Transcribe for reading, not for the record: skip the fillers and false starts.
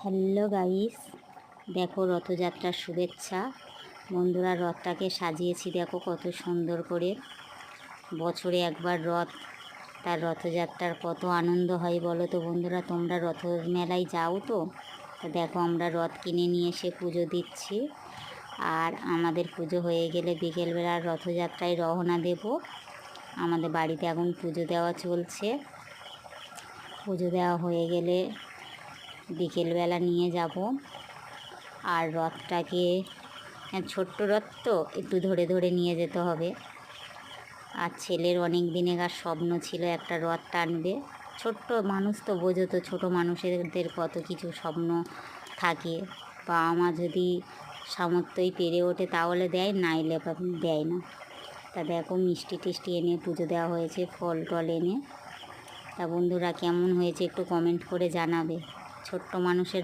Hello guys, দেখো রথযাত্রার শুভেচ্ছা। বন্ধুরা, রথটাকে সাজিয়েছি দেখো কত সুন্দর করে। বছরে একবার রথ, তার রথযাত্রার কত আনন্দ হয় বলো তো বন্ধুরা। তোমরা রথ মেলায় যাও তো? দেখো আমরা রথ কিনে নিয়ে এসে পুজো দিচ্ছি। আর আমাদের পুজো হয়ে গেলে বিকেলবেলা রথযাত্রায় রওনা দেব। আমাদের বাড়িতে এখন পুজো দেওয়া চলছে। পুজো দেওয়া হয়ে গেলে বিকেলবেলা নিয়ে যাব। আর রথটাকে, ছোট্ট রথ তো, একটু ধরে ধরে নিয়ে যেতে হবে। আর ছেলের অনেক দিনেকার স্বপ্ন ছিল একটা রথ টানবে। ছোট্ট মানুষ তো, বোঝো তো, ছোটো মানুষদের কত কিছু স্বপ্ন থাকে। বা আমার যদি সামর্থ্যই পেরে ওঠে তাহলে দেয়, নাইলে দেয় না। তা দেখো মিষ্টি টিষ্টি এনে পুজো দেওয়া হয়েছে, ফল টল এনে। তা বন্ধুরা, কেমন হয়েছে একটু কমেন্ট করে জানাবে। ছোট্ট মানুষের